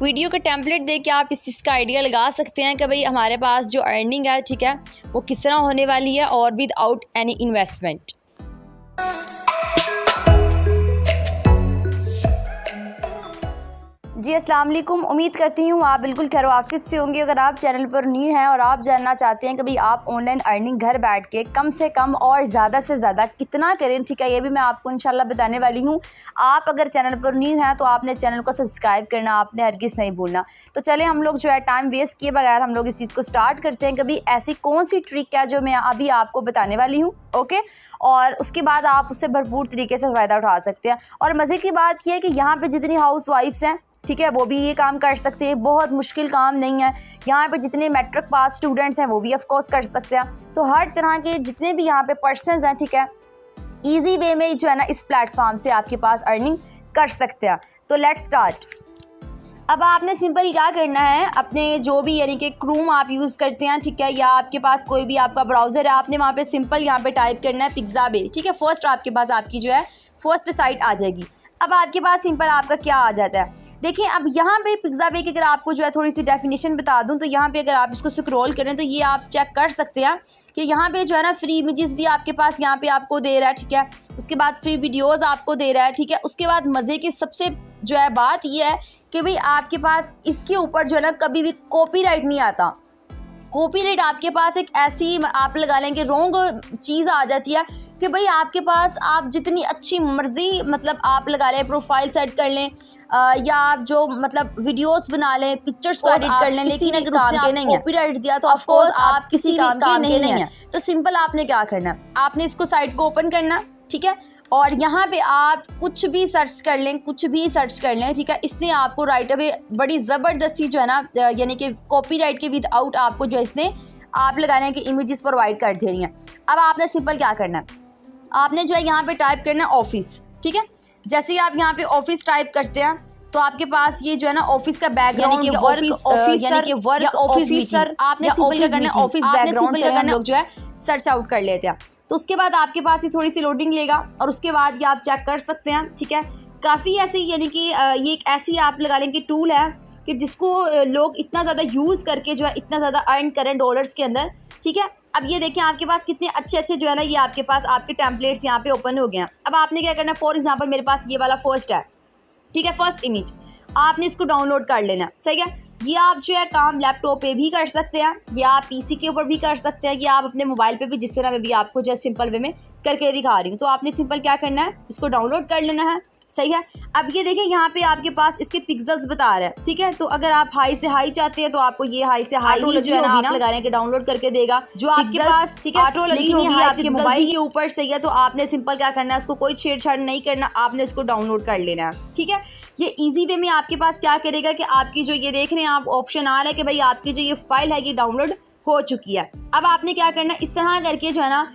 Video का template देख के आप इस चीज़ का आइडिया लगा सकते हैं कि भाई हमारे पास जो अर्निंग है, ठीक है, वो किस तरह होने वाली है और विदाउट एनी इन्वेस्टमेंट। जी अस्सलाम वालेकुम, उम्मीद करती हूँ आप बिल्कुल खैर आफियत से होंगे। अगर आप चैनल पर न्यू हैं और आप जानना चाहते हैं कि भाई आप ऑनलाइन अर्निंग घर बैठ के कम से कम और ज़्यादा से ज़्यादा कितना करें, ठीक है, ये भी मैं आपको इंशाल्लाह बताने वाली हूँ। आप अगर चैनल पर न्यू हैं तो आपने चैनल को सब्सक्राइब करना आपने हरगिज़ नहीं भूलना। तो चले हम लोग जो है टाइम वेस्ट किए बगैर हम लोग इस चीज़ को स्टार्ट करते हैं कि भाई ऐसी कौन सी ट्रिक है जो मैं अभी आपको बताने वाली हूँ, ओके, और उसके बाद आप उससे भरपूर तरीके से फ़ायदा उठा सकते हैं। और मज़े की बात यह है कि यहाँ पर जितनी हाउस वाइफ्स हैं, ठीक है, वो भी ये काम कर सकते हैं। बहुत मुश्किल काम नहीं है। यहाँ पे जितने मैट्रिक पास स्टूडेंट्स हैं वो भी ऑफ कोर्स कर सकते हैं। तो हर तरह के जितने भी यहाँ पे पर्सन्स हैं, ठीक है, इजी वे में जो है ना इस प्लेटफॉर्म से आपके पास अर्निंग कर सकते हैं। तो लेट्स स्टार्ट। अब आपने सिंपल क्या करना है, अपने जो भी यानी कि क्रोम आप यूज़ करते हैं, ठीक है, या आपके पास कोई भी आपका ब्राउज़र है, आपने वहाँ पे सिंपल यहाँ पे टाइप करना है पिक्ज़ाबे, ठीक है। फर्स्ट आपके पास आपकी जो है फर्स्ट साइट आ जाएगी। अब आपके पास सिंपल आपका क्या आ जाता है, देखिए अब यहाँ पे पिक्ज़ाबे की अगर आपको जो है थोड़ी सी डेफिनेशन बता दूँ तो यहाँ पे अगर आप इसको स्क्रॉल करें तो ये आप चेक कर सकते हैं कि यहाँ पे जो है ना फ्री इमेजेस भी आपके पास यहाँ पे आपको दे रहा है, ठीक है। उसके बाद फ्री वीडियोस आपको दे रहा है, ठीक है। उसके बाद मज़े की सबसे जो है बात ये है कि भाई आपके पास इसके ऊपर जो है ना कभी भी कॉपीराइट नहीं आता। कॉपीराइट आपके पास एक ऐसी आप लगा लें कि रॉन्ग चीज़ आ जाती है कि भाई आपके पास आप जितनी अच्छी मर्जी मतलब आप लगा लें, प्रोफाइल सेट कर लें या आप जो मतलब वीडियोस बना लें, पिक्चर्स को एडिट कर लें, लेकिन अगर उसने कॉपीराइट दिया तो ऑफ कोर्स आप किसी काम के नहीं है। तो सिंपल आपने क्या करना है, आपने इसको साइट को ओपन करना, ठीक है, और यहाँ पे आप कुछ भी सर्च कर लें, कुछ भी सर्च कर लें, ठीक है। इसने आपको राइट अवे बड़ी ज़बरदस्ती जो है ना यानी कि कॉपीराइट के विदाउट आपको जो है इसने आप लगाने की इमेजेस प्रोवाइड कर दे रही हैं। अब आपने सिंपल क्या करना है, आपने जो है यहाँ पे टाइप करना है ऑफिस, ठीक है। जैसे ही आप यहाँ पे ऑफिस टाइप करते हैं तो आपके पास ये जो है ना ऑफिस का बैकग्राउंड यानी कि वर्क ऑफिसर आपने सिंपल करना है ऑफिस बैकग्राउंड चले हम लोग जो है सर्च आउट कर लेते हैं। तो उसके बाद आपके पास ये थोड़ी सी लोडिंग लेगा और उसके बाद ये आप चेक कर सकते हैं, ठीक है। काफ़ी ऐसी यानी कि ये एक ऐसी आप लगा लें कि टूल है कि जिसको लोग इतना ज़्यादा यूज़ करके जो है इतना ज़्यादा अर्न करें डॉलर्स के अंदर, ठीक है। अब ये देखें आपके पास कितने अच्छे अच्छे जो है ना ये आपके पास आपके टेम्पलेट्स यहाँ पे ओपन हो गए हैं। अब आपने क्या करना है, फॉर एग्जांपल मेरे पास ये वाला फर्स्ट है, ठीक है, फर्स्ट इमेज आपने इसको डाउनलोड कर लेना, सही है। ये आप जो है काम लैपटॉप पे भी कर सकते हैं या आप पीसी के ऊपर भी कर सकते हैं या आप अपने मोबाइल पे भी, जिस तरह में भी आपको जो है सिंपल वे में करके दिखा रही हूँ। तो आपने सिंपल क्या करना है, इसको डाउनलोड कर लेना है, सही है। अब ये देखें यहाँ पे आपके पास इसके पिक्सेल्स बता रहा है, ठीक है। तो अगर आप हाई से हाई चाहते हैं तो आपको ये हाई से हाई जो है ना आप लगाने के डाउनलोड करके देगा जो आपके पास, ठीक है, ऑटो लगी होगी आपके मोबाइल के ऊपर, सही है। तो आपने सिंपल क्या करना है, उसको कोई छेड़छाड़ नहीं करना, आपने इसको डाउनलोड कर लेना है, ठीक है। ये इजी वे में आपके पास क्या करेगा कि आपकी जो ये देख रहे हैं आप ऑप्शन आ रहा है कि भाई आपकी जो ये फाइल है ये डाउनलोड हो चुकी है। अब आपने क्या करना है, इस तरह करके जो है ना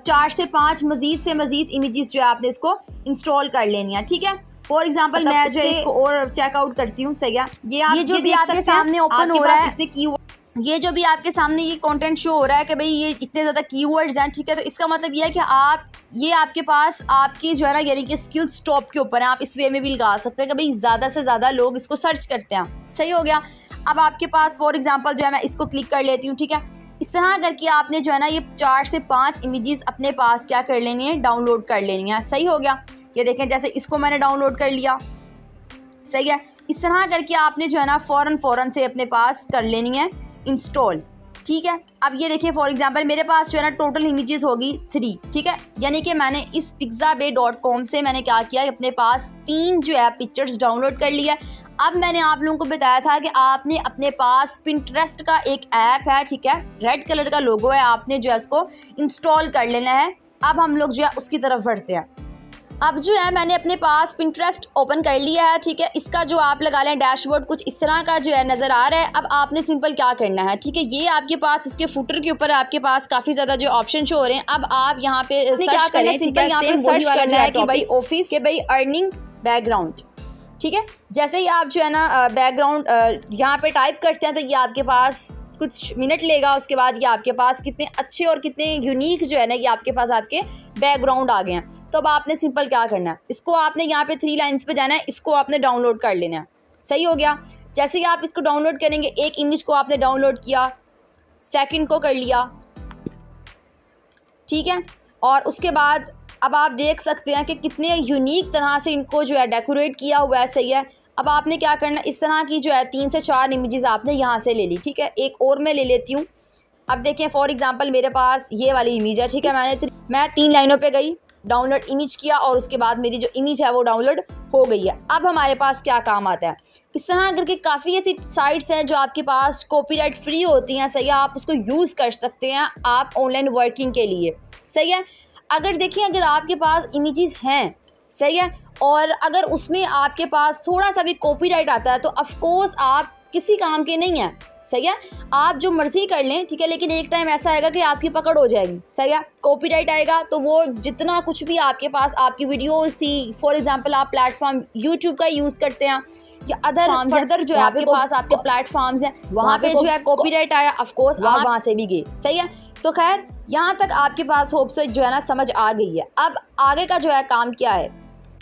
4 से 5 मजीद से मजीद इमेजेस जो है आपने इसको इंस्टॉल कर लेनी है, ठीक है। फॉर एग्जांपल मैं जो है इसको और चेकआउट करती हूँ, सही है। ये जो भी आपके सामने ओपन हो रहा है इसने ये जो भी आपके सामने ये कंटेंट शो हो रहा है कि भाई ये इतने ज़्यादा कीवर्ड्स हैं, ठीक है। तो इसका मतलब ये है कि आप ये आपके पास आपकी जो है ना यानी कि स्किल्स टॉप के ऊपर है। आप इस वे में भी लगा सकते हैं कि भाई ज़्यादा से ज़्यादा लोग इसको सर्च करते हैं, सही हो गया। अब आपके पास फॉर एग्जाम्पल जो है मैं इसको क्लिक कर लेती हूँ, ठीक है। इस तरह करके आपने जो है ना ये 4 से 5 इमेजेस अपने पास क्या कर लेनी है, डाउनलोड कर लेनी है, सही हो गया। ये देखें जैसे इसको मैंने डाउनलोड कर लिया, सही है। इस तरह करके आपने जो है ना फ़ौरन से अपने पास कर लेनी है इंस्टॉल, ठीक है। अब ये देखिए फॉर एग्जांपल मेरे पास जो है ना टोटल इमेजेस होगी 3, ठीक है। यानी कि मैंने इस picsabay.com से मैंने क्या किया, अपने पास 3 जो है पिक्चर्स डाउनलोड कर लिया। अब मैंने आप लोगों को बताया था कि आपने अपने पास पिंटरेस्ट का एक ऐप है, ठीक है, रेड कलर का लोगो है, आपने जो है उसको इंस्टॉल कर लेना है। अब हम लोग जो है उसकी तरफ बढ़ते हैं। अब जो है मैंने अपने पास पिंटरेस्ट ओपन कर लिया है, ठीक है। इसका जो आप लगा लें डैशबोर्ड कुछ इस तरह का जो है नज़र आ रहा है। अब आपने सिंपल क्या करना है, ठीक है, ये आपके पास इसके फुटर के ऊपर आपके पास काफ़ी ज़्यादा जो ऑप्शन शो हो रहे हैं। अब आप यहाँ पे क्या करना है, सिंपल यहाँ पे सर्च करना है कि भाई ऑफिस के भाई अर्निंग बैकग्राउंड, ठीक है। जैसे ही आप जो है ना बैकग्राउंड यहाँ पे टाइप करते हैं तो ये आपके पास कुछ मिनट लेगा। उसके बाद ये आपके पास कितने अच्छे और कितने यूनिक जो है ना ये आपके पास आपके बैकग्राउंड आ गए हैं। तो अब आपने सिंपल क्या करना है, इसको आपने यहाँ पे 3 लाइन्स पे जाना है, इसको आपने डाउनलोड कर लेना है, सही हो गया। जैसे ही आप इसको डाउनलोड करेंगे, एक इमेज को आपने डाउनलोड किया, सेकंड को कर लिया, ठीक है, और उसके बाद अब आप देख सकते हैं कि कितने यूनिक तरह से इनको जो है डेकोरेट किया हुआ है। सही है, अब आपने क्या करना, इस तरह की जो है 3 से 4 इमेजेस आपने यहाँ से ले ली, ठीक है। एक और मैं ले लेती हूँ। अब देखें फॉर एग्जांपल मेरे पास ये वाली इमेज है, ठीक है। मैं 3 लाइनों पे गई, डाउनलोड इमेज किया और उसके बाद मेरी जो इमेज है वो डाउनलोड हो गई है। अब हमारे पास क्या काम आता है, इस तरह करके काफ़ी ऐसी साइट्स हैं जो आपके पास कॉपीराइट फ्री होती हैं। सही है, आप उसको यूज़ कर सकते हैं आप ऑनलाइन वर्किंग के लिए। सही है, अगर देखिए अगर आपके पास इमेजेस हैं, सही है, और अगर उसमें आपके पास थोड़ा सा भी कॉपीराइट आता है तो ऑफकोर्स आप किसी काम के नहीं हैं। सही है, आप जो मर्ज़ी कर लें, ठीक है, लेकिन एक टाइम ऐसा आएगा कि आपकी पकड़ हो जाएगी। सही है, कॉपीराइट आएगा तो वो जितना कुछ भी आपके पास आपकी वीडियोस थी, फॉर एग्जांपल आप प्लेटफॉर्म यूट्यूब का यूज़ करते हैं या अदर फर्दर जो है आपके पास आपके प्लेटफॉर्म्स हैं, वहाँ पे जो है कॉपीराइट आया, ऑफकोर्स आप वहाँ से भी गए। सही है, तो खैर यहाँ तक आपके पास होप से जो है ना समझ आ गई है। अब आगे का जो है काम क्या है,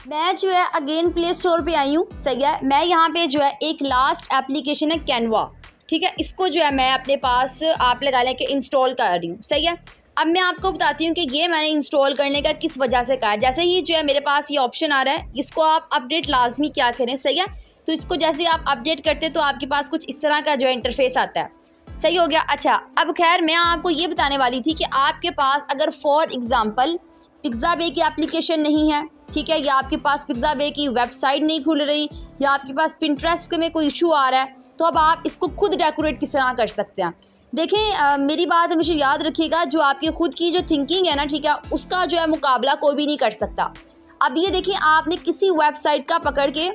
मैं जो है अगेन प्ले स्टोर पे आई हूँ। सही है, मैं यहाँ पे जो है एक लास्ट एप्लीकेशन है कैनवा, ठीक है, इसको जो है मैं अपने पास आप लगा लें कि इंस्टॉल कर रही हूँ। सही है, अब मैं आपको बताती हूँ कि ये मैंने इंस्टॉल करने का किस वजह से कहा है। जैसे ही जो है मेरे पास ये ऑप्शन आ रहा है, इसको आप अपडेट लाजमी क्या करें। सही है, तो इसको जैसे आप अपडेट करते तो आपके पास कुछ इस तरह का जो है इंटरफेस आता है। सही हो गया। अच्छा, अब खैर मैं आपको ये बताने वाली थी कि आपके पास अगर फॉर एग्जांपल पिज़्ज़ाबे की एप्लीकेशन नहीं है, ठीक है, या आपके पास पिज़्ज़ाबे की वेबसाइट नहीं खुल रही, या आपके पास पिंटरेस्ट में कोई इशू आ रहा है, तो अब आप इसको खुद डेकोरेट किस तरह कर सकते हैं। देखें मेरी बात हमेशा याद रखिएगा, जो आपकी खुद की जो थिंकिंग है ना, ठीक है, उसका जो है मुकाबला कोई भी नहीं कर सकता। अब ये देखिए, आपने किसी वेबसाइट का पकड़ के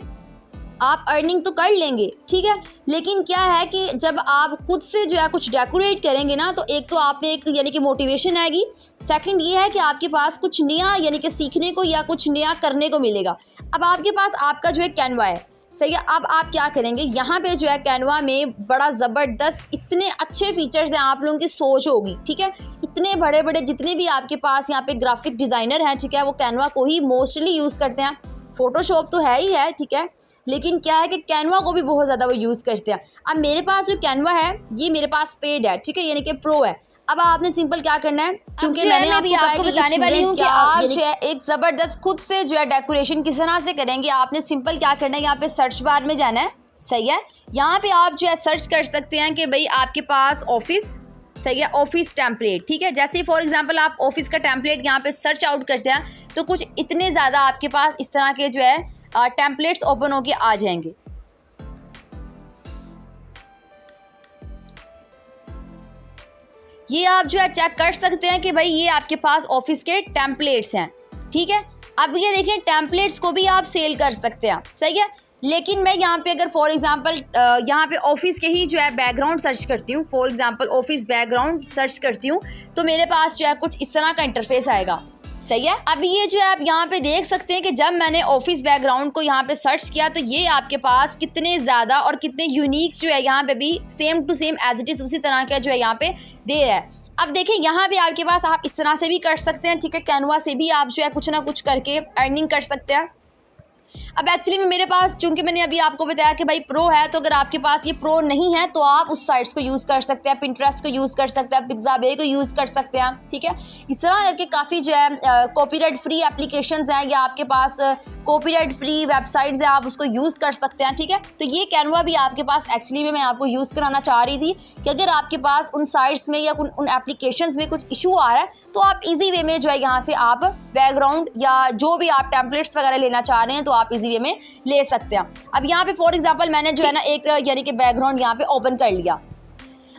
आप अर्निंग तो कर लेंगे, ठीक है, लेकिन क्या है कि जब आप खुद से जो है कुछ डेकोरेट करेंगे ना, तो एक तो आप में एक यानी कि मोटिवेशन आएगी, सेकंड ये है कि आपके पास कुछ नया यानी कि सीखने को या कुछ नया करने को मिलेगा। अब आपके पास आपका जो है कैनवा है। सही है, अब आप क्या करेंगे, यहाँ पे जो है कैनवा में बड़ा ज़बरदस्त इतने अच्छे फीचर्स हैं, आप लोगों की सोच होगी, ठीक है, इतने बड़े बड़े जितने भी आपके पास यहाँ पे ग्राफिक डिज़ाइनर हैं, ठीक है, वो कैनवा को ही मोस्टली यूज़ करते हैं। फोटोशॉप तो है ही है, ठीक है, लेकिन क्या है कि कैनवा को भी बहुत ज़्यादा वो यूज़ करते हैं। अब मेरे पास जो कैनवा है ये मेरे पास पेड है, ठीक है, यानी कि प्रो है। अब आपने सिंपल क्या करना है, क्योंकि मैंने आपको बताने वाली हूँ कि आप जो है एक ज़बरदस्त खुद से जो है डेकोरेशन किस तरह से करेंगे। आपने सिंपल क्या करना है, यहाँ पे सर्च बार में जाना है। सही है, यहाँ पे आप जो है सर्च कर सकते हैं कि भाई आपके पास ऑफिस, सही है, ऑफिस टेम्पलेट, ठीक है। जैसे फॉर एग्जांपल आप ऑफिस का टेम्पलेट यहाँ पे सर्च आउट करते हैं तो कुछ इतने ज़्यादा आपके पास इस तरह के जो है टेम्पलेट्स ओपन होके आ जाएंगे। ये आप जो है चेक कर सकते हैं कि भाई ये आपके पास ऑफिस के टेम्पलेट्स हैं, ठीक है। अब ये देखें, टेम्पलेट्स को भी आप सेल कर सकते हैं। सही है, लेकिन मैं यहाँ पे अगर फॉर एग्जांपल यहाँ पे ऑफिस के ही जो है बैकग्राउंड सर्च करती हूँ, for example office background search करती हूँ, तो मेरे पास जो है कुछ इस तरह का इंटरफेस आएगा। सही है, अब ये जो है आप यहाँ पे देख सकते हैं कि जब मैंने ऑफिस बैकग्राउंड को यहाँ पे सर्च किया तो ये आपके पास कितने ज़्यादा और कितने यूनिक जो है यहाँ पे भी same to same as it is उसी तरह का जो है यहाँ पे दे रहा है। अब देखें, यहाँ भी आपके पास आप इस तरह से भी कर सकते हैं, ठीक है, कैनवा से भी आप जो है कुछ ना कुछ करके अर्निंग कर सकते हैं। अब एक्चुअली में मेरे पास, चूंकि मैंने अभी आपको बताया कि भाई प्रो है, तो अगर आपके पास ये प्रो नहीं है तो आप उस साइट्स को यूज़ कर सकते हैं, पिंटरेस्ट को यूज़ कर सकते हैं, पिज़्ज़ाबे को यूज़ कर सकते हैं, ठीक है। इस तरह करके काफ़ी जो है कॉपीराइट फ्री एप्लीकेशंस हैं या आपके पास कॉपीराइट फ्री वेबसाइट्स हैं, आप उसको यूज़ कर सकते हैं, ठीक है। तो ये कैनवा भी आपके पास एक्चुअली में मैं आपको यूज़ कराना चाह रही थी कि अगर आपके पास उन साइट्स में या उन एप्लीकेशंस में कुछ इशू आ रहा है तो आप इजी वे में जो है यहाँ से आप बैकग्राउंड या जो भी आप टेम्पलेट्स वगैरह लेना चाह रहे हैं तो आप इजी वे में ले सकते हैं। अब यहाँ पे फॉर एग्जांपल मैंने जो है ना एक यानी कि बैकग्राउंड यहाँ पे ओपन कर लिया।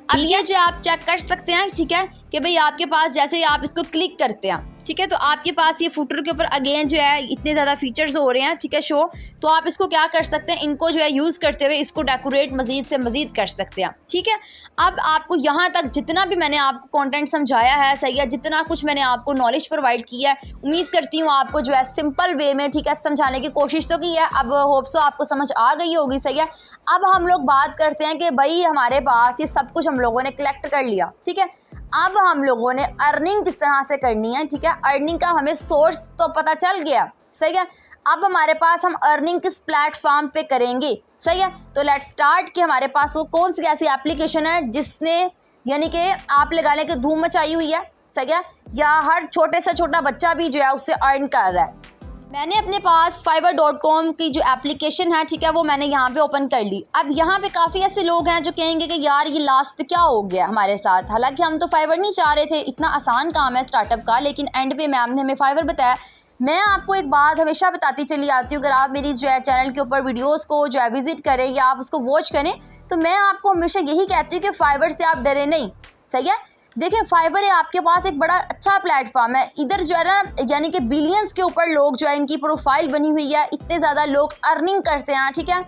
अब ये जो आप चेक कर सकते हैं, ठीक है, कि भाई आपके पास जैसे ही आप इसको क्लिक करते हैं, ठीक है, तो आपके पास ये फुटर के ऊपर अगेन जो है इतने ज़्यादा फीचर्स हो रहे हैं, ठीक है, शो। तो आप इसको क्या कर सकते हैं, इनको जो है यूज़ करते हुए इसको डेकोरेट मज़ीद से मज़ीद कर सकते हैं, ठीक है। अब आपको यहाँ तक जितना भी मैंने आपको कंटेंट समझाया है, सही है, जितना कुछ मैंने आपको नॉलेज प्रोवाइड किया है, उम्मीद करती हूँ आपको जो है सिंपल वे में, ठीक है, समझाने की कोशिश तो की है। अब होप सो आपको समझ आ गई होगी। सही है, अब हम लोग बात करते हैं कि भाई हमारे पास ये सब कुछ हम लोगों ने कलेक्ट कर लिया, ठीक है। अब हम लोगों ने अर्निंग किस तरह से करनी है, ठीक है, अर्निंग का हमें सोर्स तो पता चल गया। सही है, अब हमारे पास हम अर्निंग किस प्लेटफॉर्म पे करेंगे, सही है। तो लेट्स स्टार्ट कि हमारे पास वो कौन सी ऐसी एप्लीकेशन है जिसने यानी कि आप लगाने की धूम मचाई हुई है, सही है, या हर छोटे से छोटा बच्चा भी जो है उससे अर्न कर रहा है। मैंने अपने पास fiverr.com की जो एप्लीकेशन है, ठीक है, वो मैंने यहाँ पे ओपन कर ली। अब यहाँ पे काफ़ी ऐसे लोग हैं जो कहेंगे कि यार ये लास्ट पे क्या हो गया हमारे साथ। हालांकि हम तो फाइवर नहीं चाह रहे थे, इतना आसान काम है स्टार्टअप का, लेकिन एंड पे मैम ने हमें फाइवर बताया। मैं आपको एक बात हमेशा बताती चली आती हूँ, अगर आप मेरी जो है चैनल के ऊपर वीडियोस को जो है विजिट करें या आप उसको वॉच करें, तो मैं आपको हमेशा यही कहती हूँ कि फाइवर से आप डरे नहीं, सही है। देखिए फाइवर है आपके पास एक बड़ा अच्छा प्लेटफॉर्म है। इधर जो है ना यानी कि बिलियंस के ऊपर लोग जो है इनकी प्रोफाइल बनी हुई है, इतने ज़्यादा लोग अर्निंग करते हैं, ठीक है।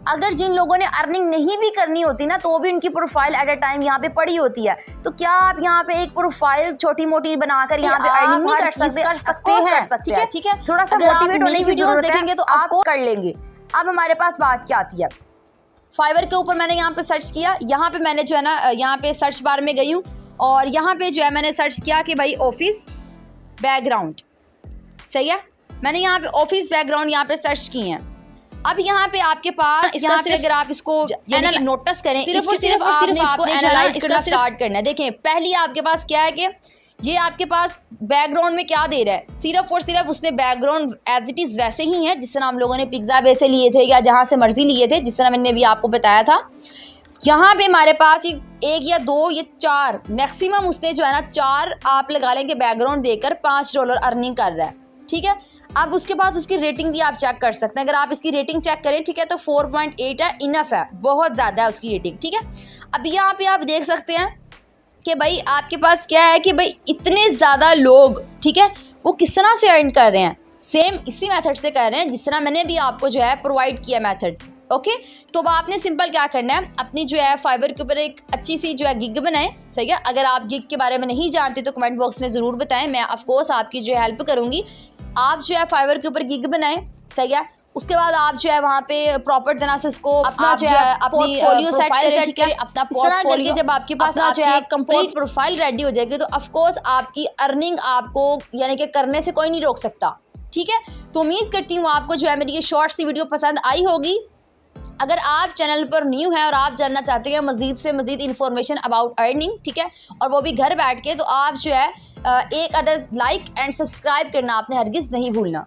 अगर जिन लोगों ने अर्निंग नहीं भी करनी होती ना, तो भी उनकी प्रोफाइल एट अ टाइम यहाँ पे पड़ी होती है। तो क्या आप यहाँ पे एक प्रोफाइल छोटी मोटी बनाकर यहाँ पे अर्निंग नहीं कर सकते हैं, ठीक है। थोड़ा सा मोटिवेट होने की वीडियोस देखेंगे तो आप कर लेंगे। अब हमारे पास बात क्या आती है, फाइवर के ऊपर मैंने यहाँ पे सर्च किया। यहाँ पे मैंने जो है ना यहाँ पे सर्च बार में गई हूँ और यहाँ पे जो है मैंने सर्च किया कि भाई ऑफिस बैकग्राउंड, सही है। मैंने यहाँ पे ऑफिस बैकग्राउंड यहाँ पे सर्च की हैं। अब यहाँ पे आपके पास यहाँ पे अगर आप इसको नोटिस करें, सिर्फ और सिर्फ आपने इसको एनालाइज करना स्टार्ट करना है। देखें पहली आपके पास क्या है कि ये आपके पास बैकग्राउंड में क्या दे रहा है, सिर्फ और सिर्फ उसने बैकग्राउंड एज इट इज़ वैसे ही है जिस तरह हम लोगों ने पिज्ज़ा बे से लिए थे या जहाँ से मर्जी लिए थे, जिस तरह मैंने भी आपको बताया था। यहाँ पे हमारे पास एक या दो या चार मैक्सिमम उसने जो है ना 4 आप लगा लेंगे बैकग्राउंड देकर $5 अर्निंग कर रहा है, ठीक है। अब उसके पास उसकी रेटिंग भी आप चेक कर सकते हैं। अगर आप इसकी रेटिंग चेक करें, ठीक है, तो 4.8 है, इनफ है, बहुत ज़्यादा है उसकी रेटिंग, ठीक है। अब यहाँ पे आप देख सकते हैं कि भाई आपके पास क्या है कि भाई इतने ज़्यादा लोग, ठीक है, वो किस तरह से अर्न कर रहे हैं, सेम इसी मेथड से कर रहे हैं जिस तरह मैंने भी आपको जो है प्रोवाइड किया मेथड, ओके। तो अब आपने सिंपल क्या करना है, अपनी जो है फाइवर के ऊपर एक अच्छी सी जो है गिग बनाएं, सही है। अगर आप गिग के बारे में नहीं जानते तो कमेंट बॉक्स में ज़रूर बताएं, मैं ऑफकोर्स आपकी जो है हेल्प करूँगी। आप जो है फाइवर के ऊपर गिग बनाएं, सही है। उसके बाद आप जो है वहाँ पे प्रॉपर तरह से उसको अपना जो है अपनी पोर्टफोलियो सेट करें, अपना पोर्टफोलियो। जब आपके पास जो है कंप्लीट प्रोफाइल रेडी हो जाएगी तो ऑफकोर्स आपकी अर्निंग आपको यानी कि करने से कोई नहीं रोक सकता, ठीक है। तो उम्मीद करती हूँ आपको जो है मेरी ये शॉर्ट सी वीडियो पसंद आई होगी। अगर आप चैनल पर न्यू हैं और आप जानना चाहते हैं मज़ीद से मज़ीद इन्फॉर्मेशन अबाउट अर्निंग, ठीक है, और वो भी घर बैठ के, तो आप जो है एक अदर लाइक एंड सब्सक्राइब करना आपने हरगिज़ नहीं भूलना।